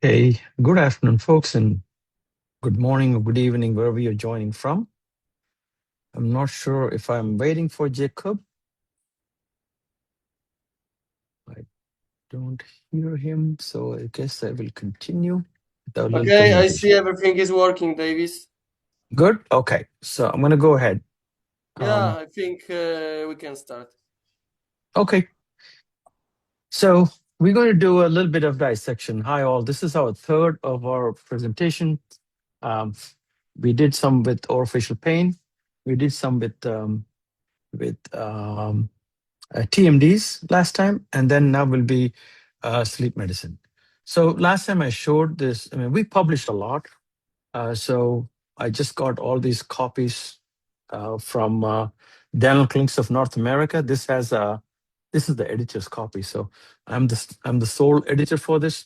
Hey, good afternoon, folks, and good morning or good evening, wherever you're joining from. I'm not sure if I'm waiting for Jacob. I don't hear him, so I guess I will continue with our little Okay, I see presentation. everything is working, Davis. Good? Okay, so I'm going to go ahead. Yeah, Um, I think we can start. okay, so we're going to do a little bit of dissection. Hi, all. This is our third of our presentation. Um, we did some with orofacial pain. We did some with TMDs last time, and then now will be sleep medicine. So last time I showed this, I mean, we published a lot. So I just got all these copies from Dental Clinics of North America. This is the editor's copy. So I'm the sole editor for this.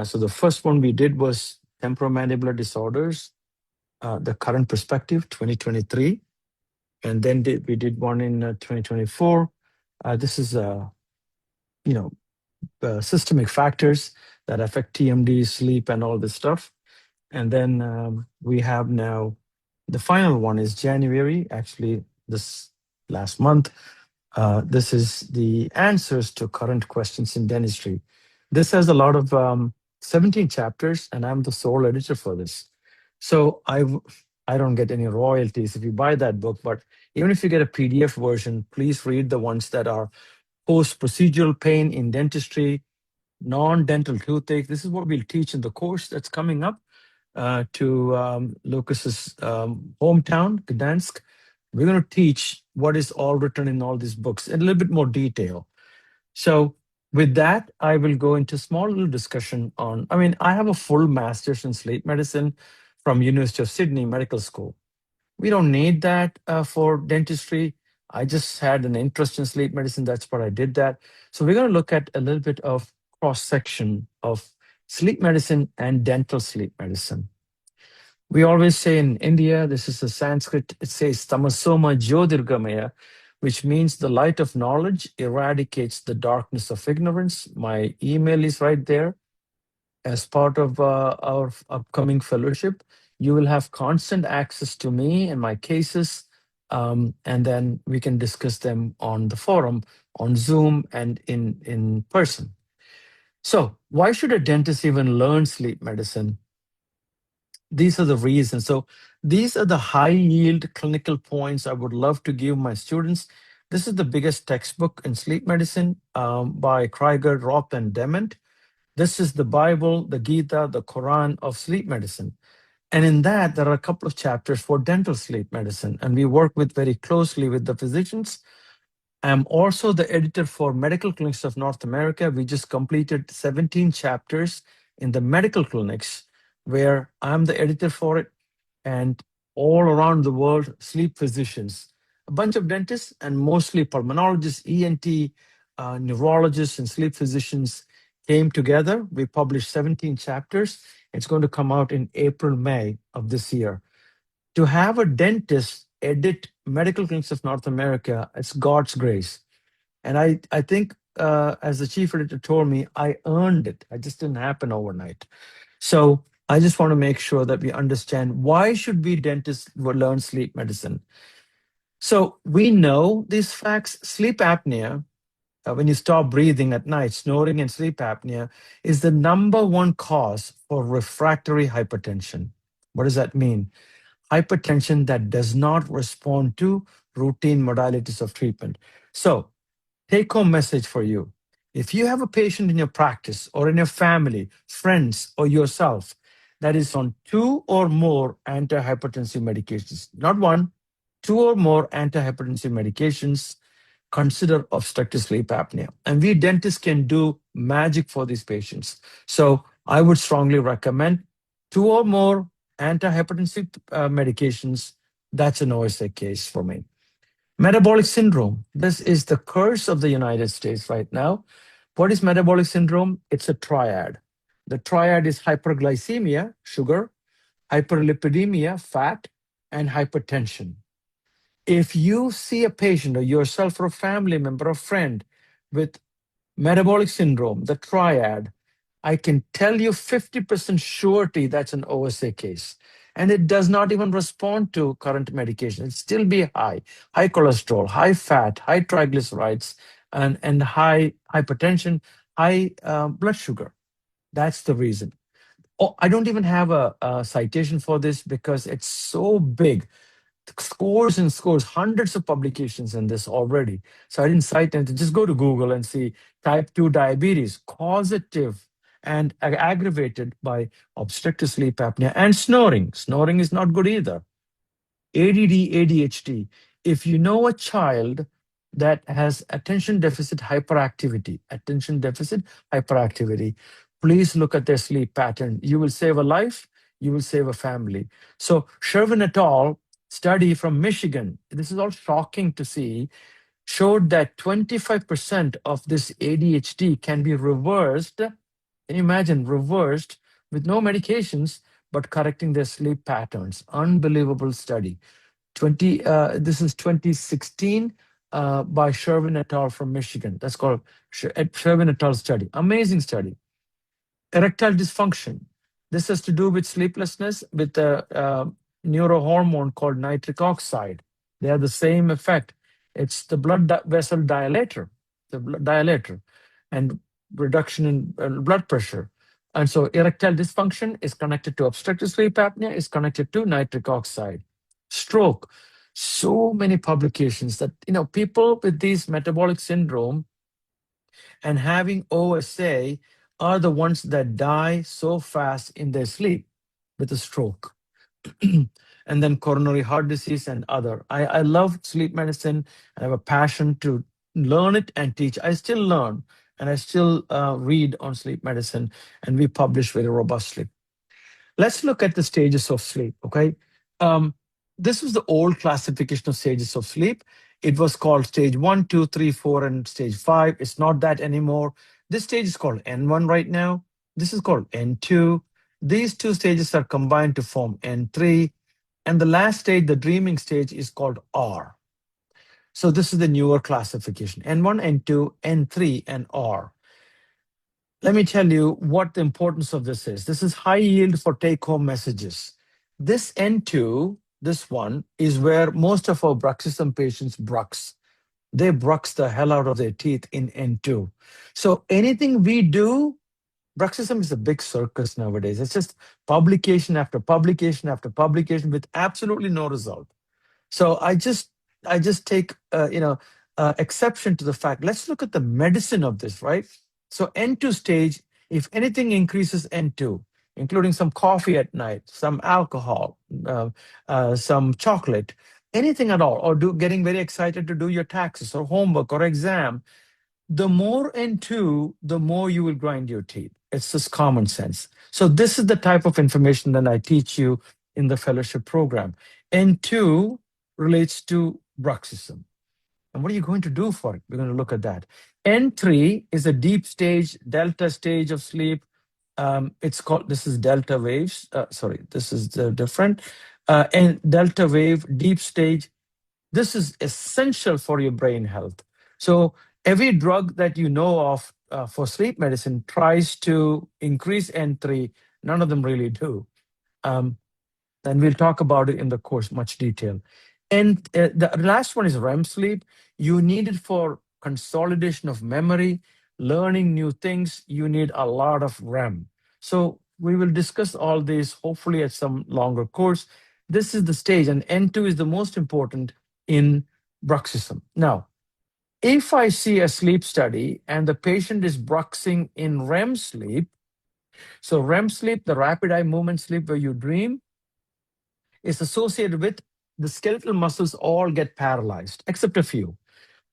So the first one we did was temporomandibular disorders, the current perspective, 2023. And then we did one in 2024. This is you know systemic factors that affect TMD, sleep, and all this stuff. And then we have now the final one is January, actually this last month. This is the answers to current questions in dentistry. This has a lot of 17 chapters, and I'm the sole editor for this. So I don't get any royalties if you buy that book, but even if you get a PDF version, please read the ones that are post-procedural pain in dentistry, non-dental toothache. This is what we'll teach in the course that's coming up to Lucas's hometown, Gdansk. We're going to teach what is all written in all these books in a little bit more detail. So with that, I will go into small little discussion on, I mean, I have a full master's in sleep medicine from University of Sydney Medical School. We don't need that for dentistry. I just had an interest in sleep medicine. That's what I did that. So we're going to look at a little bit of cross section of sleep medicine and dental sleep medicine. We always say in India, this is a Sanskrit, it says tamasoma jyotirgamaya, which means the light of knowledge eradicates the darkness of ignorance. My email is right there. As part of our upcoming fellowship, you will have constant access to me and my cases, and then we can discuss them on the forum, on Zoom, and in person. So why should a dentist even learn sleep medicine? These are the reasons. So these are the high yield clinical points I would love to give my students. This is the biggest textbook in sleep medicine by Krieger, Roth, and Dement. This is the Bible, the Gita, the Quran of sleep medicine. And in that, there are a couple of chapters for dental sleep medicine. And we work with very closely with the physicians. I'm also the editor for Medical Clinics of North America. We just completed 17 chapters in the medical clinics where I'm the editor for it. And all around the world, sleep physicians, a bunch of dentists and mostly pulmonologists, ENT, neurologists, and sleep physicians came together. We published 17 chapters. It's going to come out in April, May of this year. To have a dentist edit Medical Clinics of North America, it's God's grace. And I think, as the chief editor told me, I earned it. It just didn't happen overnight. So I just want to make sure that we understand why should we dentists learn sleep medicine. So we know these facts. Sleep apnea, when you stop breathing at night, snoring and sleep apnea is the number one cause for refractory hypertension. What does that mean? Hypertension that does not respond to routine modalities of treatment. So take home message for you. If you have a patient in your practice or in your family, friends, or yourself that is on two or more antihypertensive medications, not one, two or more antihypertensive medications, consider obstructive sleep apnea. And we dentists can do magic for these patients. So I would strongly recommend two or more antihypertensive medications. That's an OSA case for me. Metabolic syndrome. This is the curse of the United States right now. What is metabolic syndrome? It's a triad. The triad is hyperglycemia, sugar, hyperlipidemia, fat, and hypertension. If you see a patient or yourself or a family member or friend with metabolic syndrome, the triad, I can tell you 50% surety that's an OSA case. And it does not even respond to current medication. It still be high cholesterol, high fat, high triglycerides, and high hypertension, high blood sugar. That's the reason. Oh, I don't even have a citation for this because it's so big, scores and scores, hundreds of publications in this already. So I didn't cite anything. Just go to Google and see type 2 diabetes, causative and aggravated by obstructive sleep apnea and snoring. Snoring is not good either. ADD, ADHD. If you know a child that has attention deficit hyperactivity, please look at their sleep pattern. You will save a life, you will save a family. So Sherwin et al. Study from Michigan, this is all shocking to see, showed that 25% of this ADHD can be reversed. Can you imagine reversed with no medications, but correcting their sleep patterns? Unbelievable study. 20 this is 2016 by Sherwin et al. From Michigan. That's called Sherwin et al. Study. Amazing study. Erectile dysfunction. This has to do with sleeplessness with a neurohormone called nitric oxide. They have the same effect. It's the vessel dilator, and reduction in blood pressure. And so erectile dysfunction is connected to obstructive sleep apnea, is connected to nitric oxide. Stroke. So many publications that, people with these metabolic syndrome and having OSA are the ones that die so fast in their sleep with a stroke. And then coronary heart disease and other. I love sleep medicine. I have a passion to learn it and teach. I still learn and I still read on sleep medicine, and we publish very robustly. Let's look at the stages of sleep, okay? Um, this was the old classification of stages of sleep. It was called stage 1, 2, 3, 4, and stage 5. It's not that anymore. This stage is called N1 right now. This is called N2. These two stages are combined to form N3. And the last stage, the dreaming stage, is called R. So this is the newer classification, N1, N2, N3, and R. Let me tell you what the importance of this is. This is high yield for take-home messages. This N2, this one, is where most of our bruxism patients brux. They brux the hell out of their teeth in N2. So anything we do, bruxism is a big circus nowadays. It's just publication after publication after publication with absolutely no result. So I just take exception to the fact. Let's look at the medicine of this, right? So N2 stage, if anything increases N2, including some coffee at night, some alcohol, some chocolate, anything at all, or getting very excited to do your taxes or homework or exam, the more N2, the more you will grind your teeth. It's just common sense. So this is the type of information that I teach you in the fellowship program. N2 relates to bruxism. And what are you going to do for it? We're going to look at that. N3 is a deep stage, delta stage of sleep. This is delta waves. Sorry, this is different. And delta wave, deep stage. This is essential for your brain health. So every drug that you know of for sleep medicine tries to increase N3. None of them really do. Um, and we'll talk about it in the course much detail. And the last one is REM sleep. You need it for consolidation of memory, learning new things. You need a lot of REM. So we will discuss all these hopefully at some longer course. This is the stage, and N2 is the most important in bruxism. Now, if I see a sleep study and the patient is bruxing in REM sleep, so REM sleep, the rapid eye movement sleep where you dream, is associated with the skeletal muscles all get paralyzed, except a few.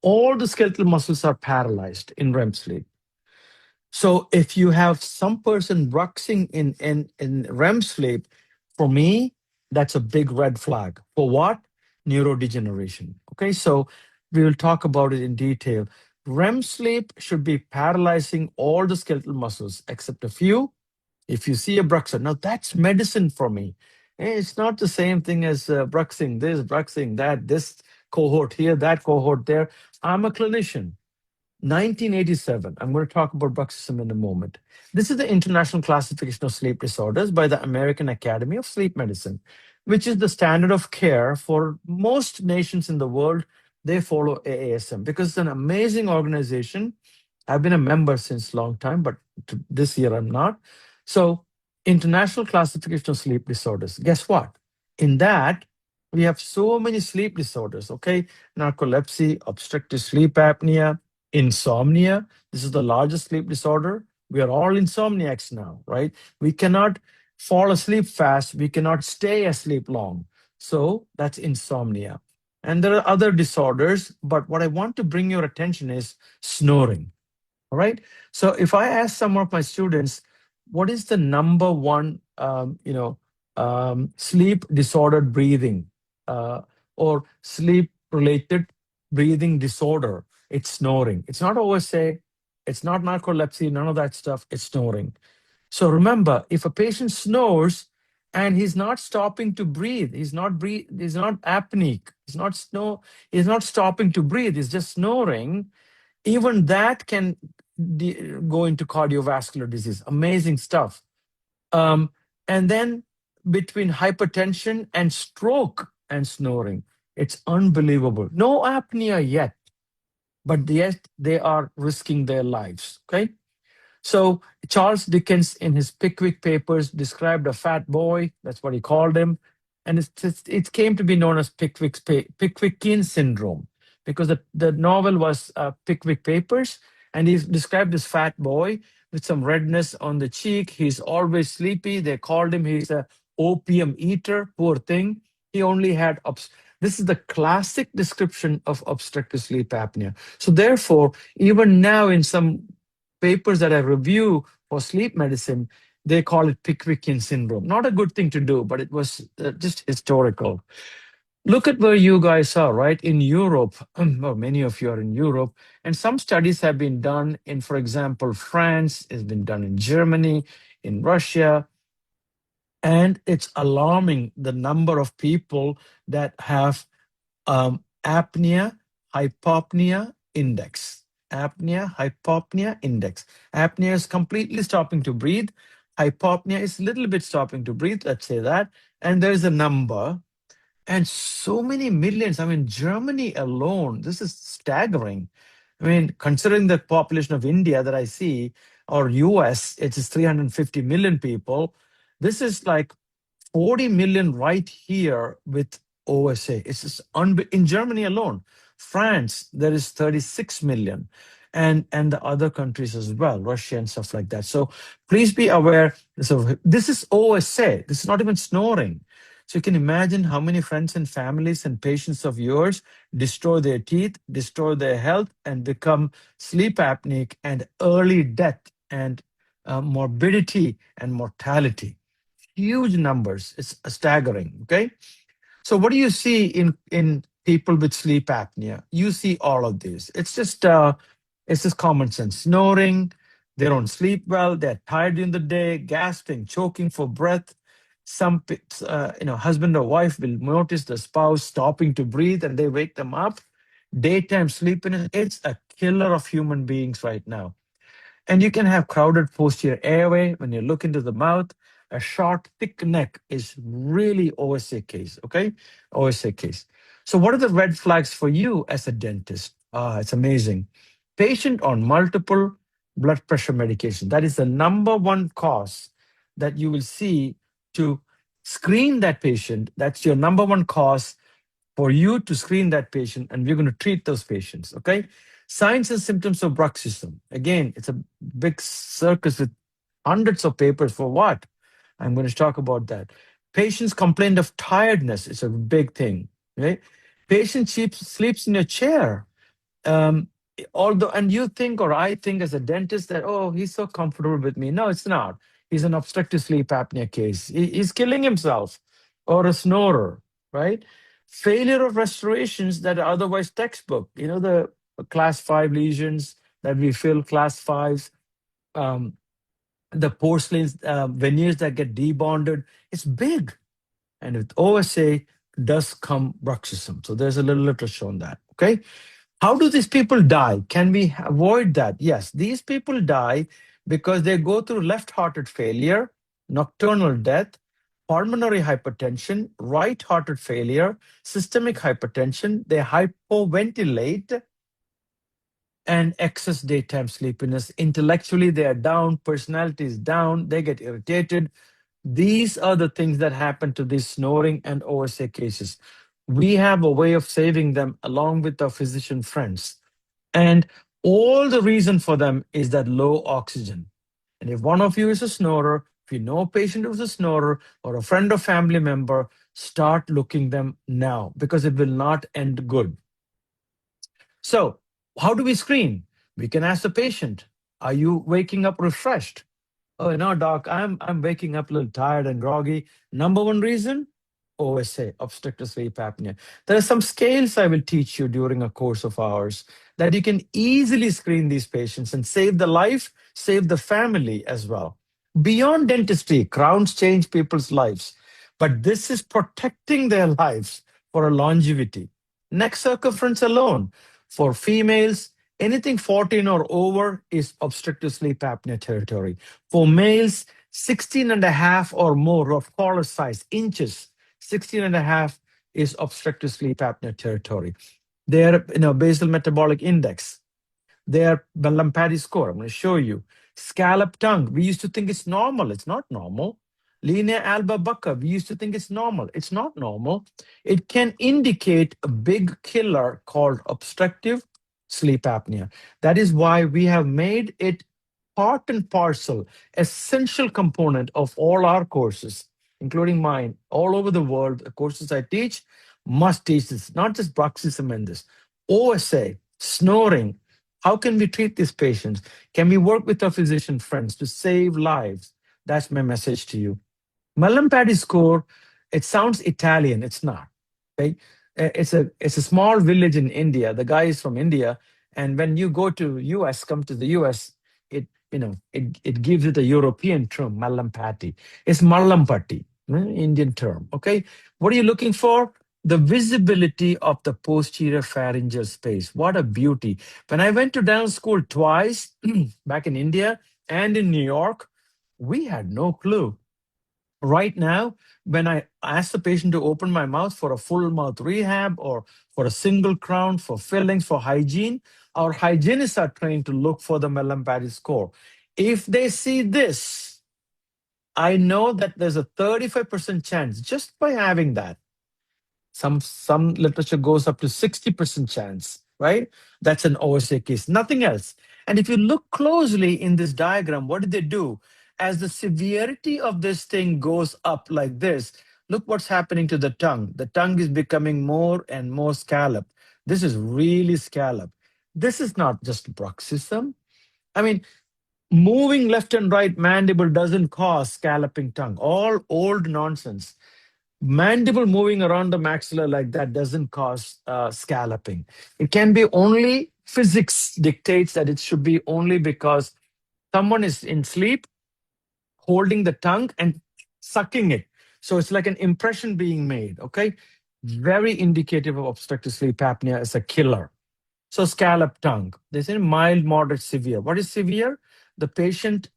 All the skeletal muscles are paralyzed in REM sleep. So if you have some person bruxing in REM sleep, for me, that's a big red flag. For what? Neurodegeneration. Okay, so we will talk about it in detail. REM sleep should be paralyzing all the skeletal muscles except a few. If you see a bruxer, now that's medicine for me. It's not the same thing as bruxing this, bruxing that, this cohort here, that cohort there. I'm a clinician. 1987. I'm going to talk about bruxism in a moment. This is the International Classification of Sleep Disorders by the American Academy of Sleep Medicine, which is the standard of care for most nations in the world. They follow AASM because it's an amazing organization. I've been a member since long time, but this year I'm not. So, International Classification of Sleep Disorders. Guess what? In that, we have so many sleep disorders, okay? Narcolepsy, obstructive sleep apnea, insomnia. This is the largest sleep disorder. We are all insomniacs now, right? We cannot fall asleep fast. We cannot stay asleep long. So that's insomnia. And there are other disorders, but what I want to bring your attention is snoring. All right. So if I ask some of my students, what is the number one, sleep disordered breathing or sleep related breathing disorder? It's snoring. It's not OSA. It's not narcolepsy. None of that stuff. It's snoring. So remember, if a patient snores and he's not stopping to breathe, he's not apneic, he's not stopping to breathe, he's just snoring, even that can go into cardiovascular disease. Amazing stuff. Um, and then between hypertension and stroke and snoring, it's unbelievable. No apnea yet, but yet they are risking their lives. Okay. So Charles Dickens, in his Pickwick Papers, described a fat boy. That's what he called him, and it came to be known as Pickwickian syndrome because the novel was Pickwick Papers, and he described this fat boy with some redness on the cheek. He's always sleepy. They called him he's a opium eater. Poor thing. He only had this is the classic description of obstructive sleep apnea. So therefore, even now in some papers that I review for sleep medicine, they call it Pickwickian syndrome. Not a good thing to do, but it was just historical. Look at where you guys are, right? In Europe, or many of you are in Europe, and some studies have been done in, for example, France, it's been done in Germany, in Russia, and it's alarming the number of people that have apnea hypopnea index. Apnea hypopnea index. Apnea is completely stopping to breathe. Hypopnea is a little bit stopping to breathe, let's say that. And there's a number. And so many millions. I mean, Germany alone, this is staggering. I mean, considering the population of India that I see, or US, it is 350 million people. This is like 40 million right here with OSA. It's just in Germany alone. France, there is 36 million. And the other countries as well, Russia and stuff like that. So please be aware. So this is OSA. This is not even snoring. So you can imagine how many friends and families and patients of yours destroy their teeth, destroy their health, and become sleep apneic and early death and morbidity and mortality. Huge numbers. It's staggering. Okay. So what do you see in people with sleep apnea? You see all of this. It's just common sense. Snoring, they don't sleep well, they're tired during the day, gasping, choking for breath. Husband or wife will notice the spouse stopping to breathe and they wake them up. Daytime sleepiness, it's a killer of human beings right now. And you can have crowded posterior airway when you look into the mouth. A short, thick neck is really OSA case, okay? OSA case. So what are the red flags for you as a dentist? It's amazing. Patient on multiple blood pressure medication. That is the number one cause that you will see to screen that patient. That's your number one cause for you to screen that patient, and we're going to treat those patients, okay? Signs and symptoms of bruxism. Again, it's a big circus with hundreds of papers for what? I'm going to talk about that. Patients complain of tiredness. It's a big thing, right? Patient sleeps in a chair. Um, Although, and you think, or I think as a dentist that, oh, he's so comfortable with me. No, it's not. He's an obstructive sleep apnea case. He's killing himself, or a snorer, right? Failure of restorations that are otherwise textbook. You know, the class 5 lesions that we fill class 5s, um, the porcelain veneers that get debonded. It's big. And with OSA does come bruxism. So there's a little literature on that. Okay. How do these people die? Can we avoid that? Yes, these people die because they go through left hearted failure, nocturnal death, pulmonary hypertension, right hearted failure, systemic hypertension, they hypoventilate, and excess daytime sleepiness. Intellectually, they are down, personality is down, they get irritated. These are the things that happen to these snoring and OSA cases. We have a way of saving them along with our physician friends. And all the reason for them is that low oxygen. And if one of you is a snorer, if you know a patient who's a snorer or a friend or family member, start looking them now because it will not end good. So, how do we screen? We can ask the patient, are you waking up refreshed? Oh no, doc, I'm waking up a little tired and groggy. Number one reason, OSA, obstructive sleep apnea. There are some scales I will teach you during a course of ours that you can easily screen these patients and save the life, save the family as well. Beyond dentistry, crowns change people's lives, but this is protecting their lives for a longevity. Neck circumference alone for females, anything 14 or over is obstructive sleep apnea territory. For males, 16 and a half or more of collar size, inches, 16 and a half is obstructive sleep apnea territory. Their basal metabolic index, their Lampadi score, I'm going to show you. Scallop tongue, we used to think it's normal. It's not normal. Linea alba bucca, we used to think it's normal. It's not normal. It can indicate a big killer called obstructive sleep apnea. That is why we have made it part and parcel, essential component of all our courses, including mine, all over the world. The courses I teach must teach this, not just Bruxism and this. OSA, snoring. How can we treat these patients? Can we work with our physician friends to save lives? That's my message to you. Mallampati score, it sounds Italian. It's not. Okay? It's a small village in India. The guy is from India, and when you go to US, come to the US, it gives it a European term, Mallampati. It's Mallampati, Indian term. Okay, what are you looking for? The visibility of the posterior pharyngeal space. What a beauty! When I went to dental school twice back in India and in New York, we had no clue. Right now, when I ask the patient to open my mouth for a full mouth rehab or for a single crown, for fillings, for hygiene, our hygienists are trained to look for the Mallampati score. If they see this, I know that there's a 35% chance just by having that. Some literature goes up to 60% chance, right? That's an OSA case, nothing else. And if you look closely in this diagram, what did they do? As the severity of this thing goes up like this, look what's happening to the tongue. The tongue is becoming more and more scalloped. This is really scalloped. This is not just bruxism. I mean, moving left and right mandible doesn't cause scalloping tongue. All old nonsense. Mandible moving around the maxilla like that doesn't cause scalloping. It can be only physics dictates that it should be only because someone is in sleep, holding the tongue and sucking it. So it's like an impression being made. Okay, very indicative of obstructive sleep apnea as a killer. So scallop tongue. They say mild, moderate, severe. What is severe? The patient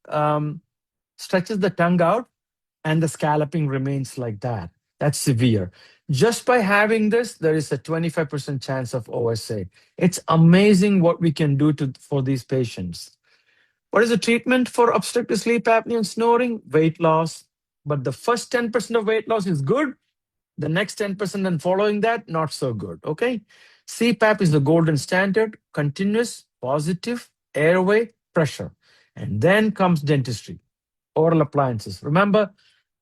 stretches the tongue out and the scalloping remains like that. That's severe. Just by having this, there is a 25% chance of OSA. It's amazing what we can do for these patients. What is the treatment for obstructive sleep apnea and snoring? Weight loss. But the first 10% of weight loss is good. The next 10% and following that, not so good. Okay. CPAP is the golden standard, continuous, positive, airway, pressure. And then comes dentistry, oral appliances. Remember,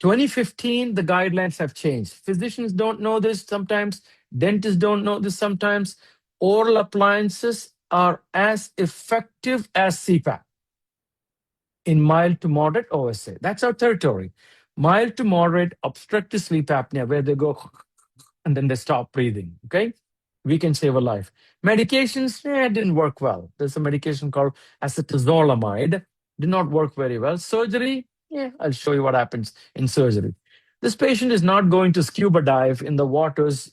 2015, the guidelines have changed. Physicians don't know this sometimes, dentists don't know this sometimes. Oral appliances are as effective as CPAP in mild to moderate OSA. That's our territory. Mild to moderate obstructive sleep apnea, where they go and then they stop breathing. Okay, we can save a life. Medications didn't work well. There's a medication called acetazolamide, did not work very well. Surgery, I'll show you what happens in surgery. This patient is not going to scuba dive in the waters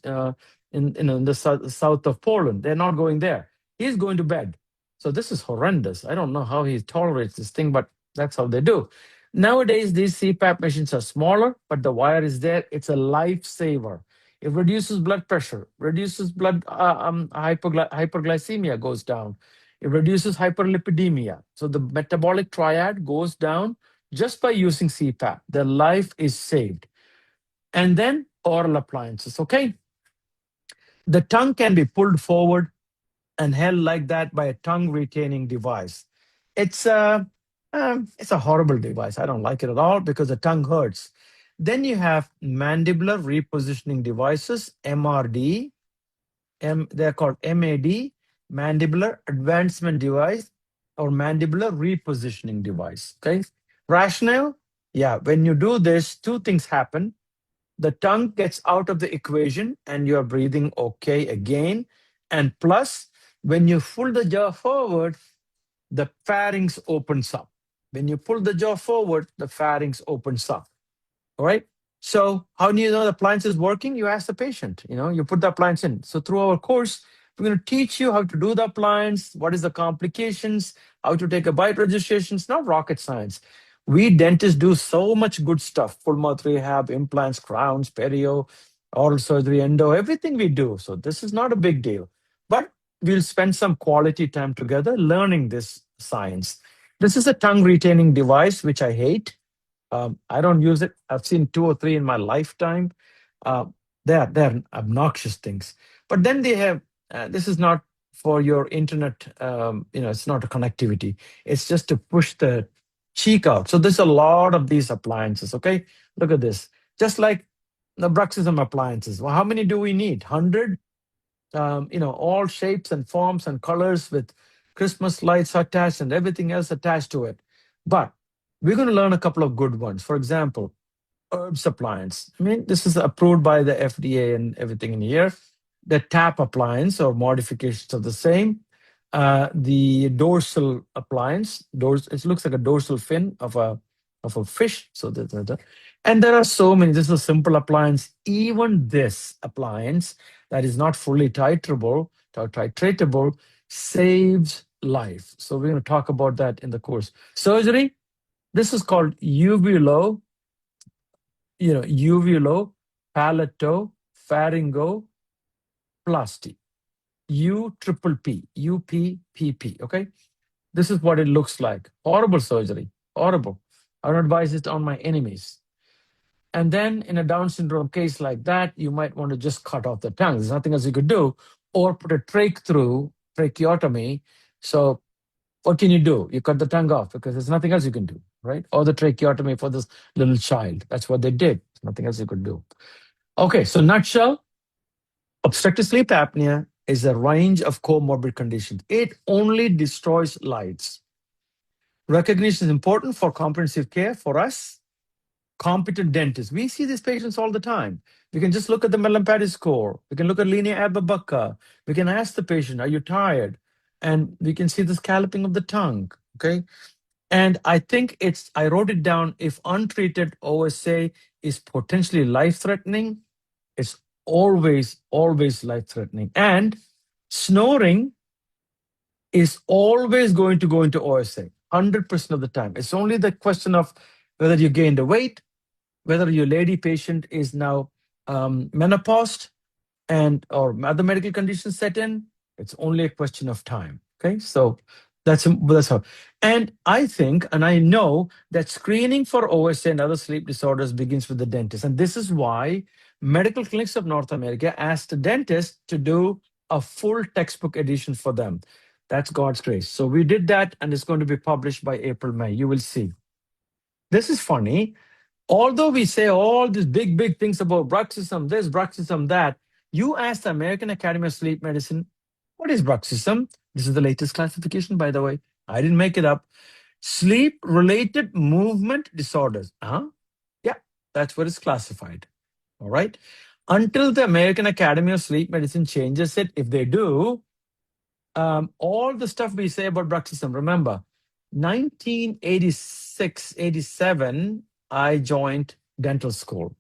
in the south of Poland. They're not going there. he's going to bed. So this is horrendous. I don't know how he tolerates this thing, but that's how they do. Nowadays, these CPAP machines are smaller, but the wire is there. It's a lifesaver. It reduces blood pressure, reduces blood hyperglycemia goes down. It reduces hyperlipidemia. So the metabolic triad goes down just by using CPAP. Their life is saved. And then oral appliances, okay? The tongue can be pulled forward and held like that by a tongue retaining device. It's a horrible device. I don't like it at all because the tongue hurts. Then you have mandibular repositioning devices, MRD. They're called MAD, mandibular advancement device, or mandibular repositioning device. Okay. Rationale? Yeah. When you do this, two things happen. The tongue gets out of the equation and you're breathing okay again. And plus, when you pull the jaw forward, the pharynx opens up. When you pull the jaw forward, the pharynx opens up. All right. So how do you know the appliance is working? You ask the patient, you put the appliance in. So through our course, we're going to teach you how to do the appliance, what is the complications, how to take a bite registration. It's not rocket science. We dentists do so much good stuff, full mouth rehab, implants, crowns, perio, oral surgery, endo, everything we do. So this is not a big deal. But we'll spend some quality time together learning this science. This is a tongue retaining device, which I hate. I don't use it. I've seen two or three in my lifetime. Uh, they're obnoxious things. But then they have. This is not for your internet. It's not a connectivity. It's just to push the cheek out. So there's a lot of these appliances. Okay, look at this. Just like the Bruxism appliances. Well, how many do we need? 100. All shapes and forms and colors with Christmas lights attached and everything else attached to it. But we're going to learn a couple of good ones. For example, herbs appliance. I mean, this is approved by the FDA and everything in here. The tap appliance or modifications of the same. The dorsal appliance. It looks like a dorsal fin of a fish. So and there are so many. This is a simple appliance. Even this appliance that is not fully titratable saves life. So we're going to talk about that in the course. Surgery. This is called uvulo, palatopharyngoplasty. UPPP. Okay. This is what it looks like. Horrible surgery. Horrible. I don't advise it on my enemies. And then in a Down syndrome case like that, you might want to just cut off the tongue. There's nothing else you could do, or put a trach through, tracheotomy. So what can you do? You cut the tongue off because there's nothing else you can do, right? Or the tracheotomy for this little child. That's what they did. Nothing else you could do. Okay, so nutshell, obstructive sleep apnea is a range of comorbid conditions. It only destroys lives. Recognition is important for comprehensive care for us. Competent dentists. We see these patients all the time. We can just look at the Mallampati score. We can look at linea alba. We can ask the patient, are you tired? And we can see the scalloping of the tongue, okay? And I think I wrote it down, if untreated OSA is potentially life-threatening, it's always, always life-threatening. And snoring is always going to go into OSA, 100% of the time. It's only the question of whether you gained the weight, whether your lady patient is now menopaused or other medical conditions set in. It's only a question of time. Okay, so that's how. And I think, and I know that screening for OSA and other sleep disorders begins with the dentist. And this is why medical clinics of North America asked the dentist to do a full textbook edition for them. That's God's grace. So we did that, and it's going to be published by April, May. You will see. This is funny. Although we say all these big, big things about bruxism, this, bruxism, that, you ask the American Academy of Sleep Medicine, what is bruxism? This is the latest classification, by the way. I didn't make it up. Sleep-related movement disorders. Yeah, that's what it's classified. All right. Until the American Academy of Sleep Medicine changes it, if they do, all the stuff we say about bruxism, remember, 1986, 87, I joined dental school.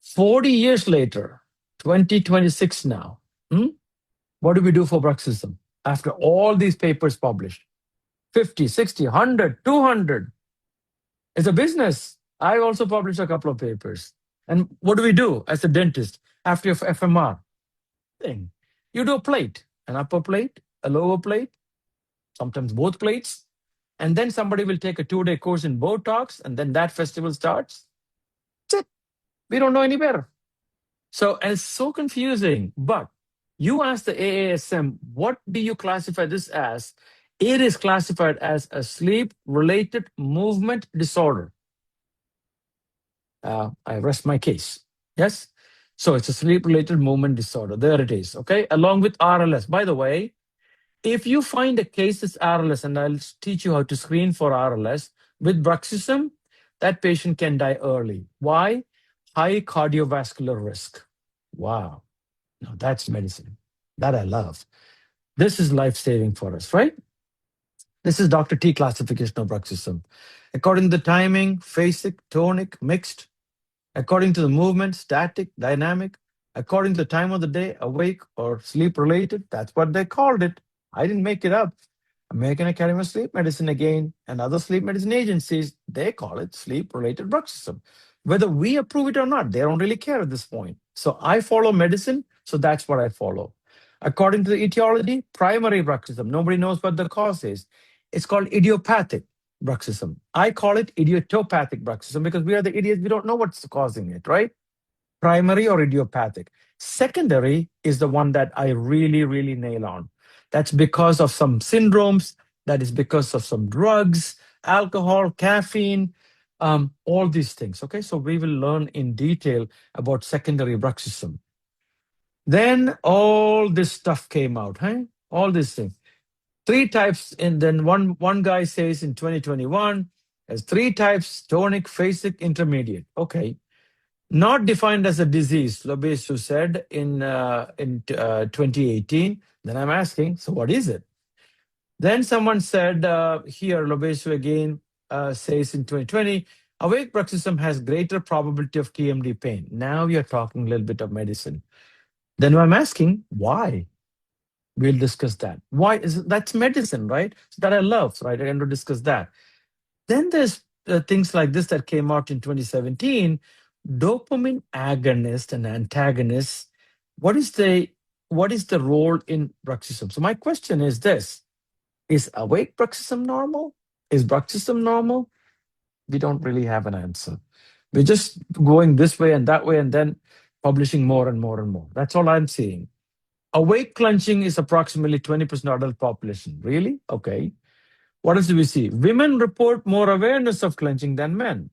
40 years later, 2026 now, what do we do for bruxism? after all these papers published. 50, 60, 100, 200. It's a business. I also published a couple of papers. And what do we do as a dentist after your FMR? Thing. You do a plate, an upper plate, a lower plate, sometimes both plates. And then somebody will take a 2-day course in Botox, and then that festival starts. That's it. We don't know any better. So, and it's so confusing. But you ask the AASM, what do you classify this as? It is classified as a sleep related movement disorder. I rest my case. Yes. So it's a sleep related movement disorder. There it is. Okay. Along with RLS. By the way, if you find a case that's RLS, and I'll teach you how to screen for RLS with bruxism, that patient can die early. Why? High cardiovascular risk. Wow. Now that's medicine. That I love. This is life saving for us, right? This is Dr. T classification of bruxism. According to the timing, phasic, tonic, mixed. According to the movement, static, dynamic. According to the time of the day, awake or sleep related. That's what they called it. I didn't make it up. American Academy of Sleep Medicine again, and other sleep medicine agencies, they call it sleep-related bruxism. Whether we approve it or not, they don't really care at this point. So I follow medicine, so that's what I follow. According to the etiology, primary bruxism. Nobody knows what the cause is. It's called idiopathic bruxism. I call it idiotopathic bruxism because we are the idiots. We don't know what's causing it, right? Primary or idiopathic. Secondary is the one that I really, really nail on. That's because of some syndromes. That is because of some drugs, alcohol, caffeine, all these things. Okay, so we will learn in detail about secondary bruxism. Then all this stuff came out, huh? All these things. 3 types, and then one guy says in 2021, there's 3 types: tonic, phasic, intermediate. Okay, not defined as a disease, Lobesu said in 2018. Then I'm asking, so what is it? Then someone said here, Lobesu again says in 2020, awake bruxism has greater probability of TMD pain. Now you're talking a little bit of medicine. Then I'm asking, why? We'll discuss that. Why is it? That's medicine, right? So that I love, right? I'm going to discuss that. Then there's things like this that came out in 2017, dopamine agonist and antagonist. What is the role in bruxism? So my question is this: is awake bruxism normal? Is bruxism normal? We don't really have an answer. We're just going this way and that way, and then publishing more and more and more. That's all I'm seeing. Awake clenching is approximately 20% adult population. Really? Okay. What else do we see? Women report more awareness of clenching than men.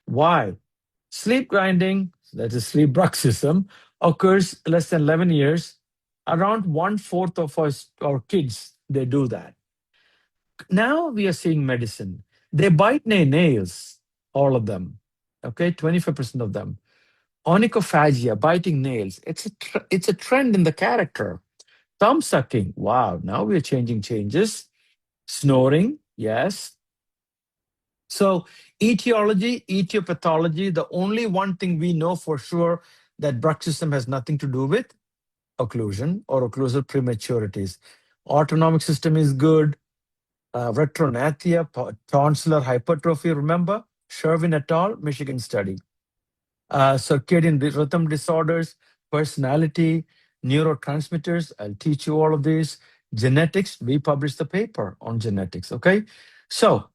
Why? Sleep grinding, that is sleep bruxism, occurs less than 11 years. Around 1/4 of our kids, they do that. Now we are seeing medicine. They bite their nails, all of them. Okay, 25% of them. Onychophagia, biting nails. It's a trend in the character. Thumb sucking. Wow, now we're changing changes. Snoring, yes. So etiology, etiopathology, the only one thing we know for sure that bruxism has nothing to do with occlusion or occlusal prematurities. Autonomic system is good. Retronathia, tonsillar hypertrophy, remember? Sherwin et al., Michigan study. Circadian rhythm disorders, personality, neurotransmitters. I'll teach you all of these. Genetics, we published the paper on genetics, okay? So,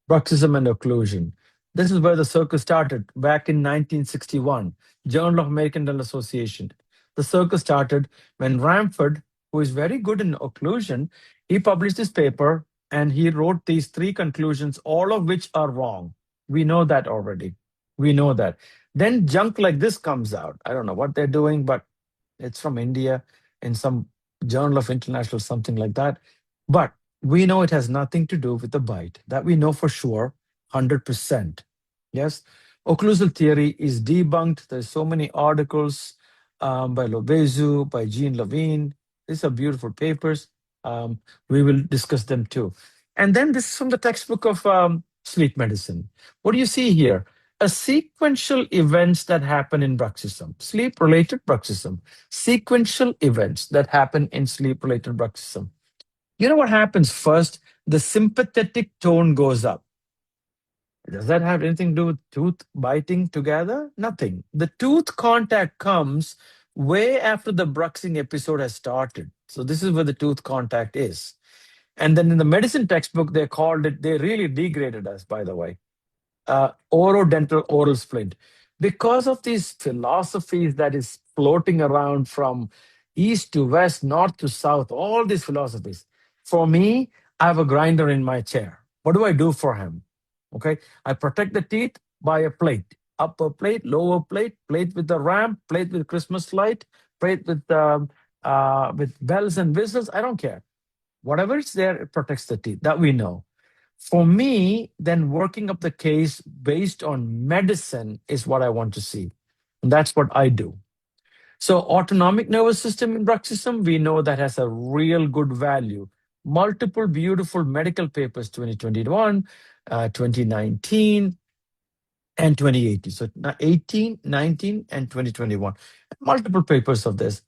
bruxism and occlusion. This is where the circus started back in 1961, Journal of American Dental Association. The circus started when Ramford, who is very good in occlusion, he published this paper and he wrote these 3 conclusions, all of which are wrong. We know that already. We know that. Then junk like this comes out. I don't know what they're doing, but it's from India in some Journal of International, something like that. But we know it has nothing to do with the bite. That we know for sure, 100%. Yes. Occlusal theory is debunked. There's so many articles by Lobezu, by Jean Levine. These are beautiful papers. We will discuss them too. And then this is from the textbook of sleep medicine. What do you see here? sequential events that happen in bruxism, sleep-related bruxism, sequential events that happen in sleep-related bruxism. You know what happens first? The sympathetic tone goes up. Does that have anything to do with tooth biting together? Nothing. The tooth contact comes way after the bruxing episode has started. So this is where the tooth contact is. And then in the medicine textbook, they called it, they really degraded us, by the way, orodental oral splint. Because of these philosophies that is floating around from east to west, north to south, all these philosophies. For me, I have a grinder in my chair. What do I do for him? Okay, I protect the teeth by a plate, upper plate, lower plate, plate with the ramp, plate with Christmas light, plate with bells and whistles. I don't care. Whatever is there, it protects the teeth. That we know. For me, then working up the case based on medicine is what I want to see. And that's what I do. So autonomic nervous system in bruxism, we know that has a real good value. Multiple beautiful medical papers, 2021, 2019, and 2018. So 18, 19, and 2021. Multiple papers of this.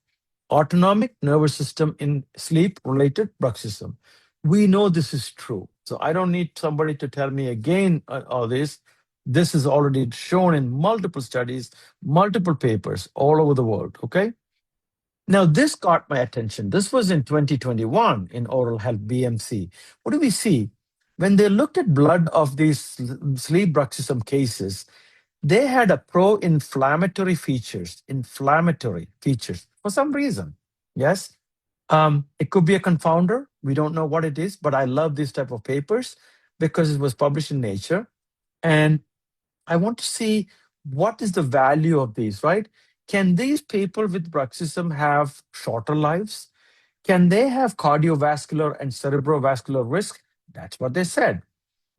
Autonomic nervous system in sleep-related bruxism. We know this is true. So I don't need somebody to tell me again all this. This is already shown in multiple studies, multiple papers all over the world, okay? Now, this caught my attention. This was in 2021 in Oral Health BMC. What do we see? When they looked at blood of these sleep bruxism cases, they had a inflammatory features for some reason. Yes. It could be a confounder. We don't know what it is, but I love these type of papers because it was published in Nature. And I want to see what is the value of these, right? Can these people with bruxism have shorter lives? Can they have cardiovascular and cerebrovascular risk? That's what they said.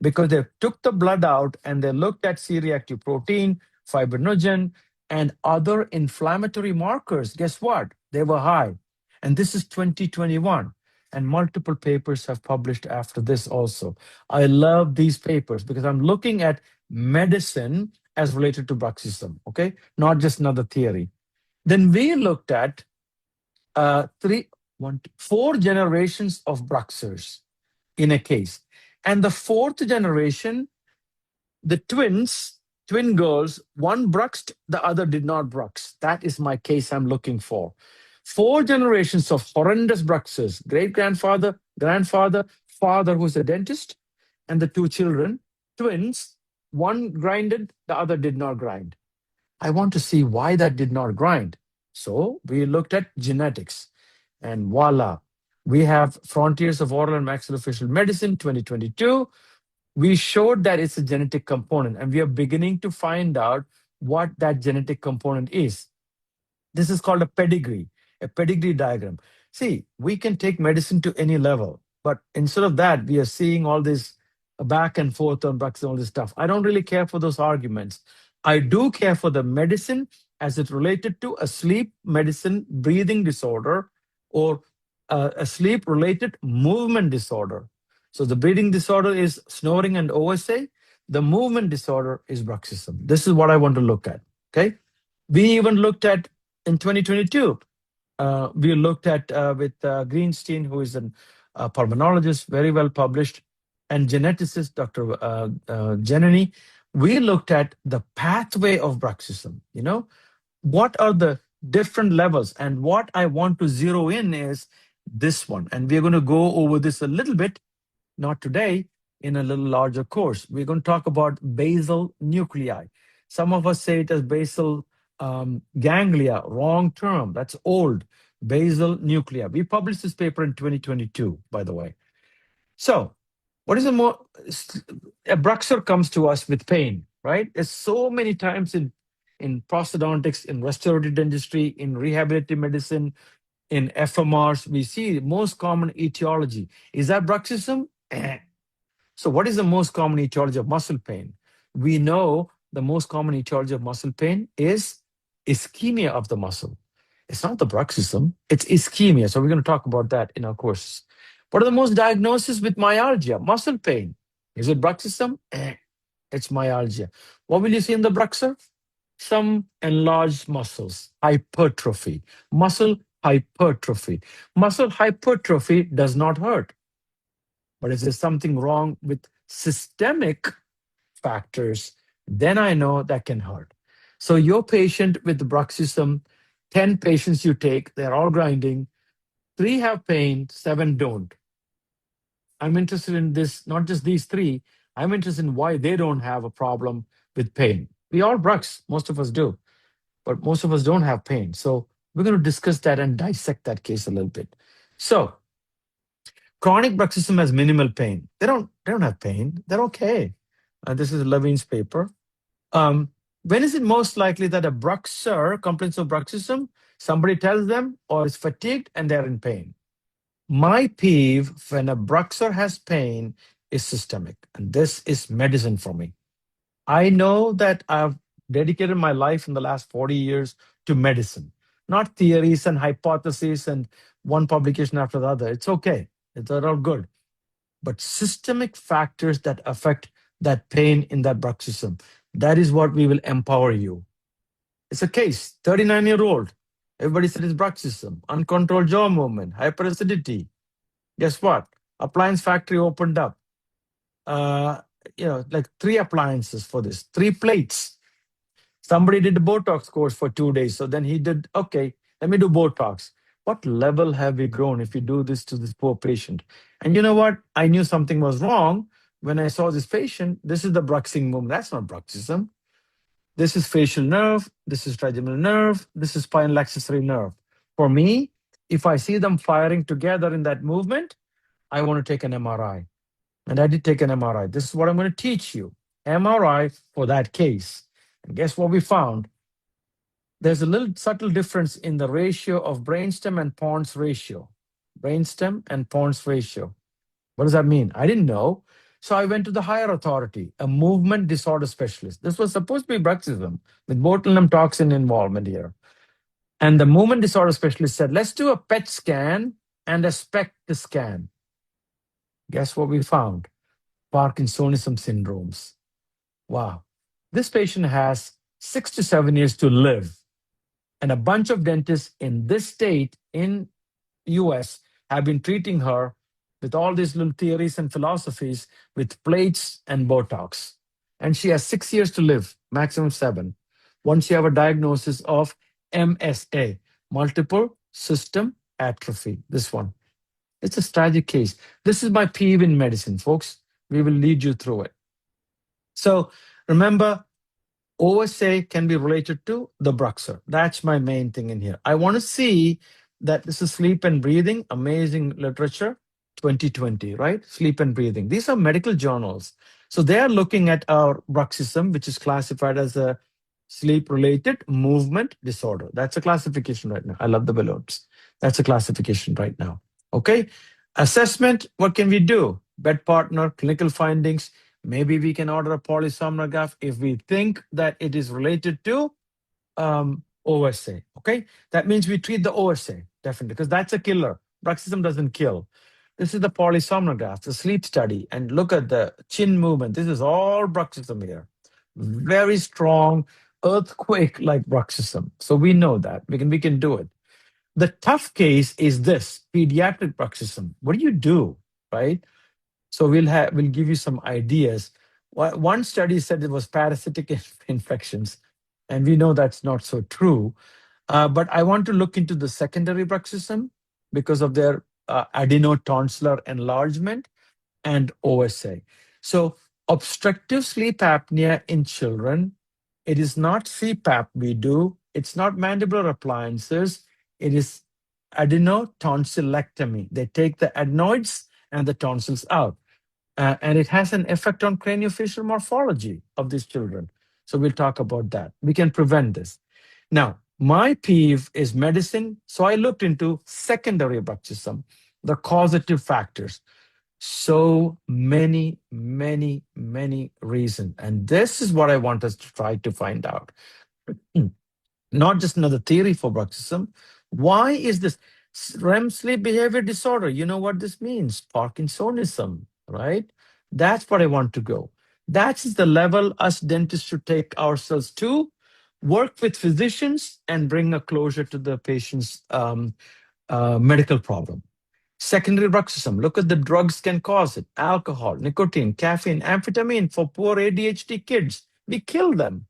Because they took the blood out and they looked at C-reactive protein, fibrinogen, and other inflammatory markers. Guess what? They were high. And this is 2021. And multiple papers have published after this also. I love these papers because I'm looking at medicine as related to bruxism, okay? Not just another theory. Then we looked at four generations of bruxers in a case. And the fourth generation, the twin girls, one bruxed, the other did not brux. That is my case I'm looking for. Four generations of horrendous bruxers, great grandfather, grandfather, father who's a dentist, and the two children, twins, one grinded, the other did not grind. I want to see why that did not grind. So we looked at genetics, and voila, we have Frontiers of Oral and Maxillofacial Medicine 2022. We showed that it's a genetic component, and we are beginning to find out what that genetic component is. This is called a pedigree diagram. See, we can take medicine to any level, but instead of that, we are seeing all this back and forth on bucks and all this stuff. I don't really care for those arguments. I do care for the medicine as it related to a sleep medicine breathing disorder or a sleep related movement disorder. So the breathing disorder is snoring and OSA. The movement disorder is bruxism. This is what I want to look at. Okay. We even looked at in 2022. We looked at with Greenstein, who is a pulmonologist, very well published, and geneticist, Dr. Janani. We looked at the pathway of bruxism. You know, what are the different levels? And what I want to zero in is this one. And we're going to go over this a little bit, not today, in a little larger course. We're going to talk about basal nuclei. Some of us say it as basal ganglia, wrong term. That's old. Basal nuclei. We published this paper in 2022, by the way. So, what is a bruxer comes to us with pain, right? There's so many times in prosthodontics, in restorative dentistry, in rehabilitative medicine, in FMRs, we see the most common etiology. Is that bruxism? So what is the most common etiology of muscle pain? We know the most common etiology of muscle pain is ischemia of the muscle. It's not the bruxism, it's ischemia. So we're going to talk about that in our course. What are the most diagnoses with myalgia? Muscle pain. Is it bruxism? It's myalgia. What will you see in the Bruxer? Some enlarged muscles, hypertrophy, muscle hypertrophy. Muscle hypertrophy does not hurt, but if there's something wrong with systemic factors, then I know that can hurt. So your patient with bruxism, 10 patients you take, they're all grinding, 3 have pain, 7 don't. I'm interested in this, not just these 3. I'm interested in why they don't have a problem with pain. We all brux, most of us do, but most of us don't have pain. So we're going to discuss that and dissect that case a little bit. So chronic bruxism has minimal pain. They don't have pain. They're okay. This is Levine's paper. When is it most likely that a bruxer complains of bruxism? Somebody tells them or is fatigued and they're in pain. My peeve when a bruxer has pain is systemic, and this is medicine for me. I know that I've dedicated my life in the last 40 years to medicine, not theories and hypotheses and one publication after the other. It's okay, it's all good. But systemic factors that affect that pain in that bruxism, that is what we will empower you. It's a case, 39-year-old. Everybody said it's bruxism, uncontrolled jaw movement, hyperacidity. Guess what? Appliance factory opened up. Uh, like 3 appliances for this, 3 plates. Somebody did a Botox course for 2 days. So then he did, okay, let me do Botox. What level have we grown if you do this to this poor patient? And you know what? I knew something was wrong when I saw this patient. This is the bruxing movement. That's not bruxism. This is facial nerve. This is trigeminal nerve. This is spinal accessory nerve. For me, if I see them firing together in that movement, I want to take an MRI. And I did take an MRI. This is what I'm going to teach you. MRI for that case. And guess what we found? There's a little subtle difference in the ratio of brainstem and pons ratio. Brainstem and pons ratio. What does that mean? I didn't know. So I went to the higher authority, a movement disorder specialist. This was supposed to be bruxism with botulinum toxin involvement here. And the movement disorder specialist said, let's do a PET scan and a SPECT scan. Guess what we found? Parkinsonism syndromes. Wow. This patient has 6 to 7 years to live. And a bunch of dentists in this state in US have been treating her with all these little theories and philosophies with plates and Botox. And she has 6 years to live, maximum 7, once you have a diagnosis of MSA, multiple system atrophy. This one. It's a tragic case. This is my peeve in medicine, folks. We will lead you through it. So remember, OSA can be related to the bruxer. That's my main thing in here. I want to see that this is sleep and breathing, amazing literature, 2020, right? Sleep and breathing. These are medical journals. So they are looking at our bruxism, which is classified as a sleep-related movement disorder. That's a classification right now. I love the balloons. That's a classification right now. Okay. Assessment, what can we do? Bed partner, clinical findings. Maybe we can order a polysomnograph if we think that it is related to OSA. Okay. That means we treat the OSA, definitely, because that's a killer. Bruxism doesn't kill. This is the polysomnograph, the sleep study, and look at the chin movement. This is all bruxism here. Very strong earthquake like bruxism. So we know that. We can do it. The tough case is this pediatric bruxism. What do? Right? So we'll give you some ideas. One study said it was parasitic infections, and we know that's not so true. But I want to look into the secondary bruxism because of their adenotonsillar enlargement and OSA. So obstructive sleep apnea in children, it is not CPAP we do. It's not mandibular appliances. It is adenotonsillectomy. They take the adenoids and the tonsils out. And it has an effect on craniofacial morphology of these children. So we'll talk about that. We can prevent this. Now, my peeve is medicine. So I looked into secondary bruxism, the causative factors. So many, many, many reasons. And this is what I want us to try to find out. Not just another theory for bruxism. Why is this REM sleep behavior disorder? You know what this means? Parkinsonism, right? That's what I want to go. That's the level us dentists should take ourselves to, work with physicians and bring a closure to the patient's medical problem. Secondary bruxism. Look at the drugs can cause it. Alcohol, nicotine, caffeine, amphetamine for poor ADHD kids. We kill them.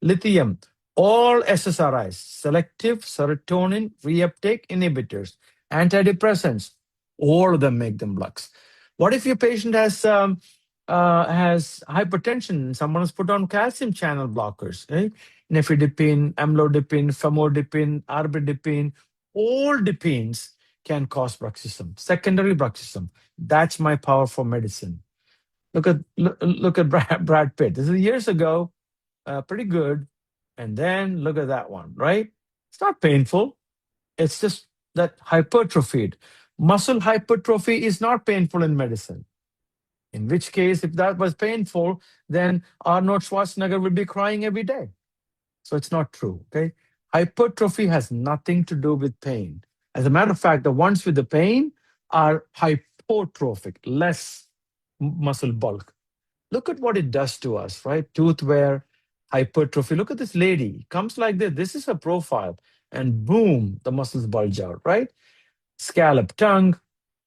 Lithium, all SSRIs, selective serotonin reuptake inhibitors, antidepressants, all of them make them blux. What if your patient has hypertension? Someone has put on calcium channel blockers, eh? Nifedipine, amlodipine, famodipine, arbidipine, all dipines can cause bruxism, secondary bruxism. That's my power for medicine. Look at Brad Pitt. This is years ago, pretty good. And then look at that one, right? It's not painful. It's just that hypertrophied. Muscle hypertrophy is not painful in medicine. In which case, if that was painful, then Arnold Schwarzenegger would be crying every day. So it's not true, okay? Hypertrophy has nothing to do with pain. As a matter of fact, the ones with the pain are hypotrophic, less muscle bulk. Look at what it does to us, right? Tooth wear, hypertrophy. Look at this lady. Comes like this. This is her profile. And boom, the muscles bulge out, right? Scallop tongue.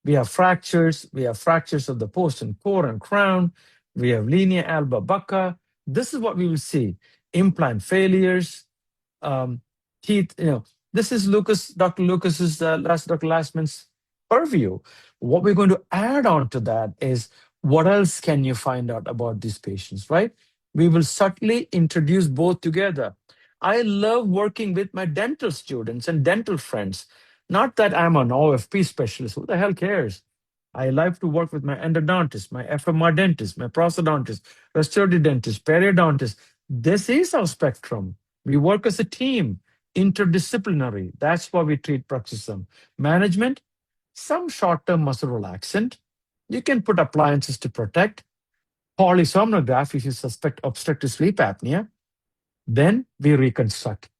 We have fractures. We have fractures of the post and core and crown. We have linea alba bucca. This is what we will see. Implant failures, teeth. This is Dr. Lucas's, Dr. Lastman's purview. What we're going to add on to that is what else can you find out about these patients, right? We will subtly introduce both together. I love working with my dental students and dental friends. Not that I'm an OFP specialist. Who the hell cares? I like to work with my endodontist, my FMR dentist, my prosthodontist, restorative dentist, periodontist. This is our spectrum. We work as a team, interdisciplinary. That's why we treat bruxism. Management, some short-term muscle relaxant. You can put appliances to protect. Polysomnograph if you suspect obstructive sleep apnea. Then we reconstruct.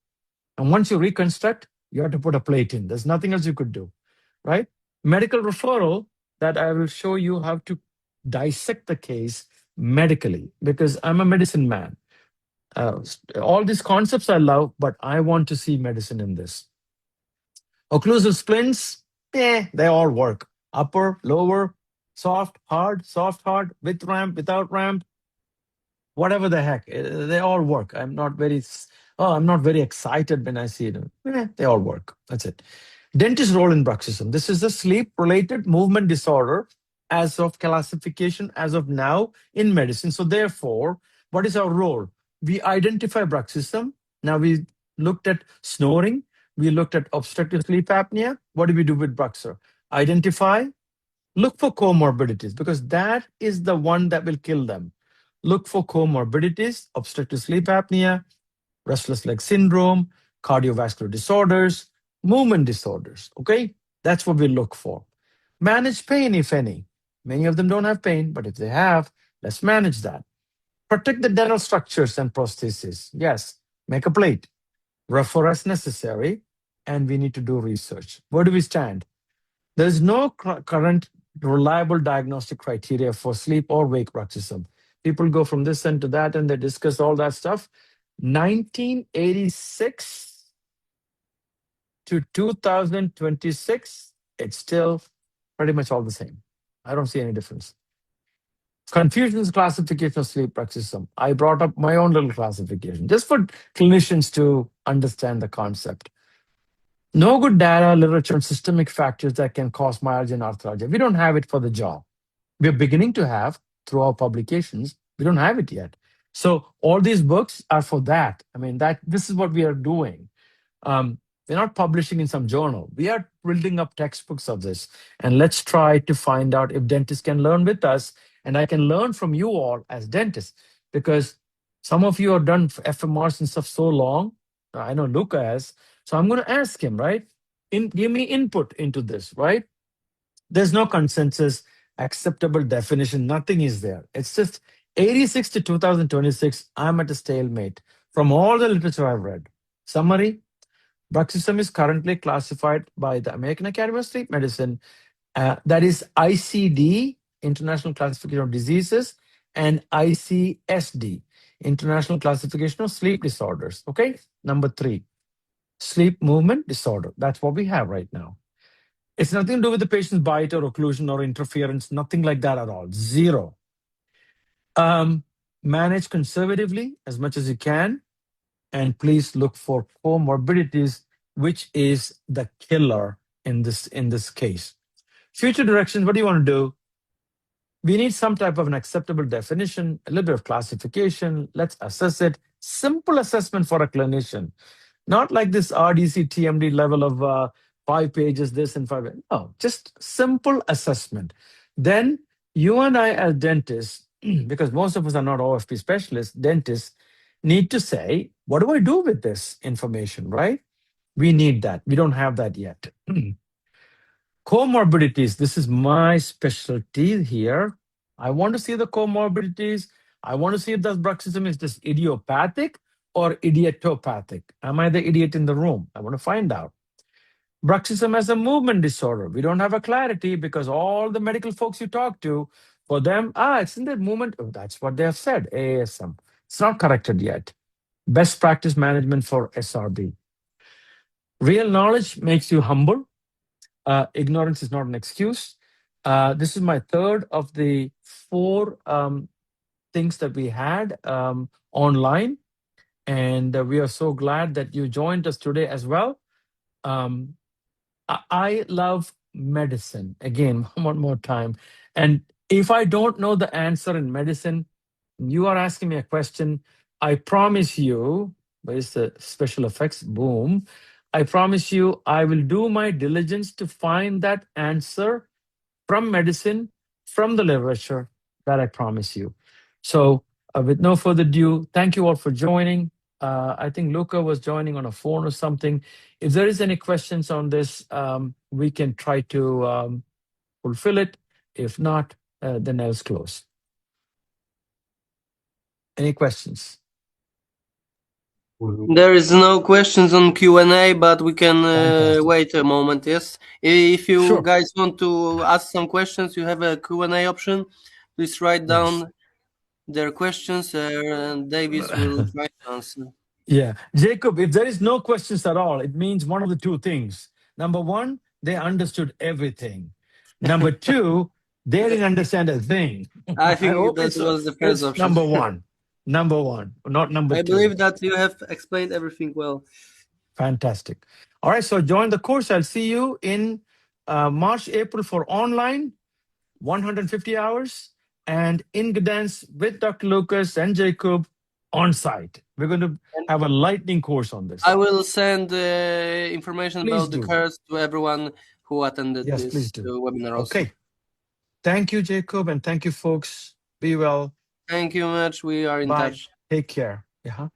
And once you reconstruct, you have to put a plate in. There's nothing else you could do, right? Medical referral, that I will show you how to dissect the case medically, because I'm a medicine man. All these concepts I love, but I want to see medicine in this. Occlusal splints, they all work. Upper, lower, soft, hard, with ramp, without ramp, whatever the heck, they all work. I'm not very excited when I see them. They all work. That's it. Dentist role in bruxism. This is a sleep-related movement disorder as of classification as of now in medicine. So therefore, what is our role? We identify bruxism. Now we looked at snoring. We looked at obstructive sleep apnea. What do we do with bruxer? Identify, look for comorbidities, because that is the one that will kill them. Look for comorbidities, obstructive sleep apnea, restless leg syndrome, cardiovascular disorders, movement disorders. Okay, that's what we look for. Manage pain, if any. Many of them don't have pain, but if they have, let's manage that. Protect the dental structures and prosthesis. Yes, make a plate. Refer as necessary, and we need to do research. Where do we stand? There is no current reliable diagnostic criteria for sleep or wake bruxism. People go from this end to that and they discuss all that stuff. 1986 to 2026, it's still pretty much all the same. I don't see any difference. Confusion's classification of sleep bruxism. I brought up my own little classification just for clinicians to understand the concept. No good data, literature on systemic factors that can cause myalgia and arthralgia. We don't have it for the jaw. We're beginning to have through our publications. We don't have it yet. So all these books are for that. I mean, this is what we are doing. We're not publishing in some journal. We are building up textbooks of this. And let's try to find out if dentists can learn with us. And I can learn from you all as dentists, because some of you have done FMRs and stuff so long. I know Luca has. So I'm going to ask him, right? Give me input into this, right? There's no consensus, acceptable definition. Nothing is there. It's just 86 to 2026. I'm at a stalemate from all the literature I've read. Summary: bruxism is currently classified by the American Academy of Sleep Medicine, that is ICD, International Classification of Diseases, and ICSD, International Classification of Sleep Disorders. Okay. Number 3, sleep movement disorder. That's what we have right now. It's nothing to do with the patient's bite or occlusion or interference, nothing like that at all. Zero. Manage conservatively as much as you can, and please look for comorbidities, which is the killer in this case. Future directions, what do you want to do? We need some type of an acceptable definition, a little bit of classification. Let's assess it. Simple assessment for a clinician, not like this RDC TMD level of 5 pages, this and 5. No, just simple assessment. Then you and I, as dentists, because most of us are not OFP specialists, dentists need to say, what do I do with this information, right? We need that. We don't have that yet. Comorbidities, this is my specialty here. I want to see the comorbidities. I want to see if the bruxism is just idiopathic or idiotopathic. Am I the idiot in the room? I want to find out. Bruxism as a movement disorder. We don't have a clarity because all the medical folks you talk to, for them, it's in the movement. Oh, that's what they have said, AASM. It's not corrected yet. Best practice management for SRB. Real knowledge makes you humble. Ignorance is not an excuse. This is my third of the 4 things that we had online. And we are so glad that you joined us today as well. I love medicine. Again, one more time. And if I don't know the answer in medicine, you are asking me a question, I promise you, where's the special effects? Boom. I promise you, I will do my diligence to find that answer from medicine, from the literature, that I promise you. So with no further ado, thank you all for joining. I think Luca was joining on a phone or something. If there is any questions on this, we can try to fulfill it. If not, then I'll close. Any questions? There is no questions on Q&A, but we can Fantastic. wait a moment. Yes, if you Sure. guys want to ask some questions, you have a Q&A option. Please write down Yes. their questions, and Davis will try to answer. Yeah. Jacob, if there is no questions at all, it means one of the 2 things. Number 1, they understood everything. Number 2, they didn't understand a thing. I I think hope that was the first it's option. number 1. Number 1, not number 2. I believe that you have explained everything well. Fantastic. All right, so join the course. I'll see you in March, April for online, 150 hours, and in Gdansk with Dr. Lucas and Jacob on site. We're going to have a lightning course on this. I will send information Please about the do. course to everyone who attended Yes, this please do. webinar also. Okay. Thank you, Jacob, and thank you, folks. Be well. Thank you much. We are in Bye. touch. Take care. Yeah.